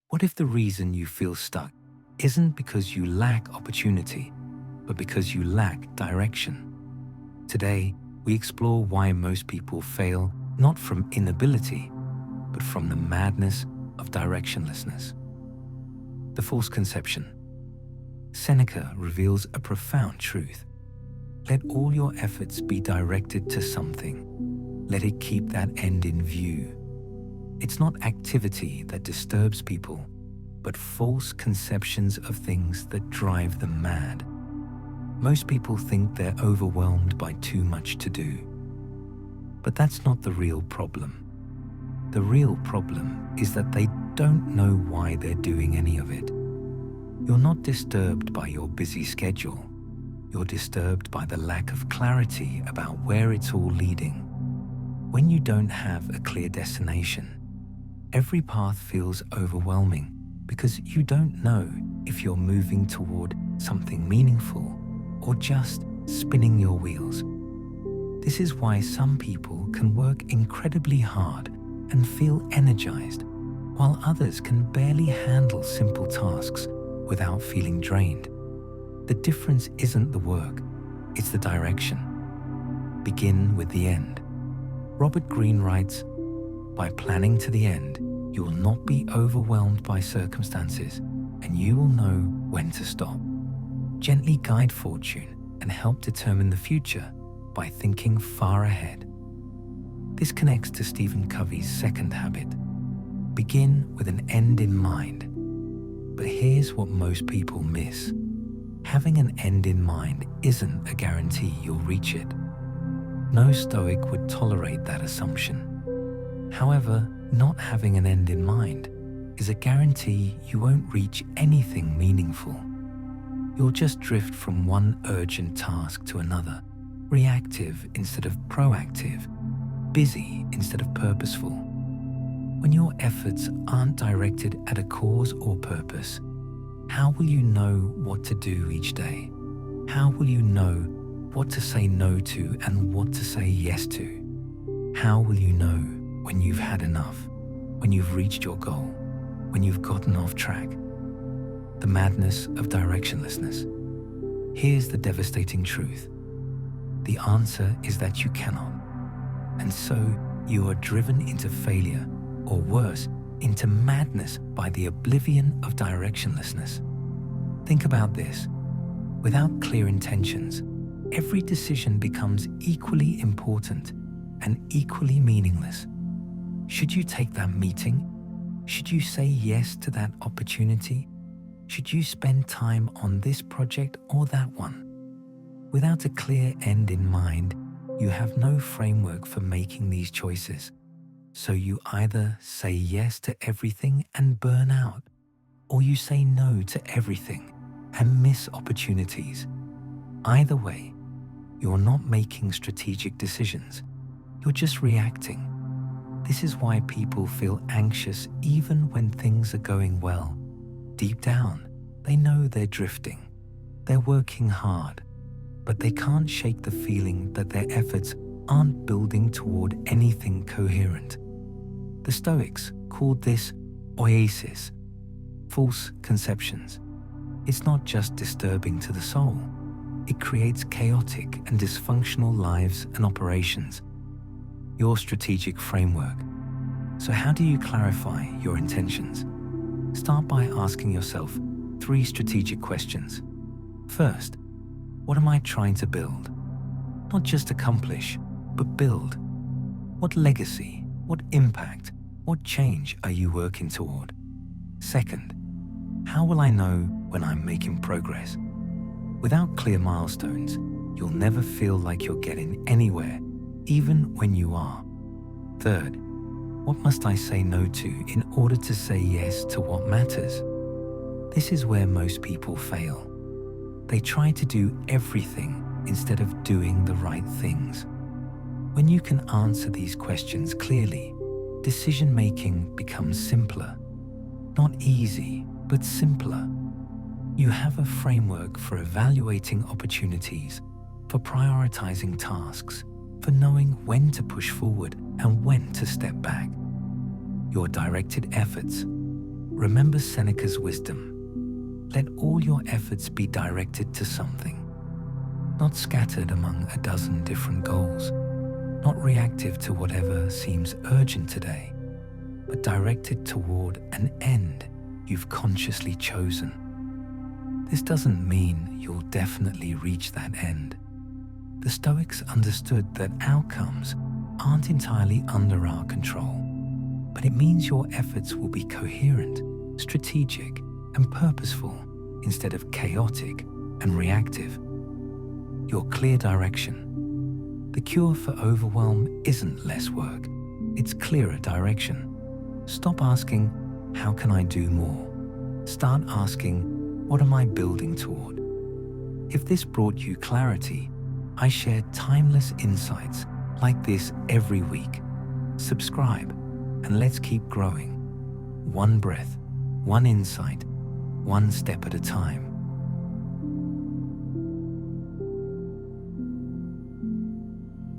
What if the reason you feel stuck isn't because you lack opportunity, but because you lack direction? Today, we explore why most people fail not from inability, but from the madness of directionlessness. The false conception. Seneca reveals a profound truth. Let all your efforts be directed to something. Let it keep that end in view. It's not activity that disturbs people, but false conceptions of things that drive them mad. Most people think they're overwhelmed by too much to do. But that's not the real problem. The real problem is that they don't know why they're doing any of it. You're not disturbed by your busy schedule. You're disturbed by the lack of clarity about where it's all leading. When you don't have a clear destination, every path feels overwhelming because you don't know if you're moving toward something meaningful or just spinning your wheels. This is why some people can work incredibly hard and feel energized, while others can barely handle simple tasks without feeling drained. The difference isn't the work, it's the direction. Begin with the end. Robert Greene writes, "By planning to the end, you will not be overwhelmed by circumstances, and you will know when to stop. Gently guide fortune and help determine the future by thinking far ahead." This connects to Stephen Covey's second habit. Begin with an end in mind. But here's what most people miss. Having an end in mind isn't a guarantee you'll reach it. No Stoic would tolerate that assumption. However, not having an end in mind is a guarantee you won't reach anything meaningful. You'll just drift from one urgent task to another, reactive instead of proactive, busy instead of purposeful. When your efforts aren't directed at a cause or purpose, how will you know what to do each day? How will you know what to say no to and what to say yes to? How will you know when you've had enough, when you've reached your goal, when you've gotten off track? The madness of directionlessness. Here's the devastating truth. The answer is that you cannot. And so you are driven into failure, or worse, into madness by the oblivion of directionlessness. Think about this. Without clear intentions, every decision becomes equally important and equally meaningless. Should you take that meeting? Should you say yes to that opportunity? Should you spend time on this project or that one? Without a clear end in mind, you have no framework for making these choices. So you either say yes to everything and burn out, or you say no to everything and miss opportunities. Either way, you're not making strategic decisions. You're just reacting. This is why people feel anxious even when things are going well. Deep down, they know they're drifting. They're working hard, but they can't shake the feeling that their efforts aren't building toward anything coherent. The Stoics called this oasis, false conceptions. It's not just disturbing to the soul. It creates chaotic and dysfunctional lives and operations. Your strategic framework. So how do you clarify your intentions? Start by asking yourself 3 strategic questions. First, what am I trying to build? Not just accomplish, but build. What legacy, what impact, what change are you working toward? Second, how will I know when I'm making progress? Without clear milestones, you'll never feel like you're getting anywhere, even when you are. Third, what must I say no to in order to say yes to what matters? This is where most people fail. They try to do everything instead of doing the right things. When you can answer these questions clearly, decision-making becomes simpler. Not easy, but simpler. You have a framework for evaluating opportunities, for prioritizing tasks, for knowing when to push forward and when to step back. Your directed efforts, Remember Seneca's wisdom. Let all your efforts be directed to something, not scattered among a dozen different goals, not reactive to whatever seems urgent today, but directed toward an end you've consciously chosen. This doesn't mean you'll definitely reach that end. The Stoics understood that outcomes aren't entirely under our control, but it means your efforts will be coherent, strategic, and purposeful instead of chaotic and reactive. Your clear direction. The cure for overwhelm isn't less work, it's clearer direction. Stop asking, how can I do more? Start asking, what am I building toward? If this brought you clarity, I share timeless insights like this every week. Subscribe, and let's keep growing. One breath, one insight, one step at a time.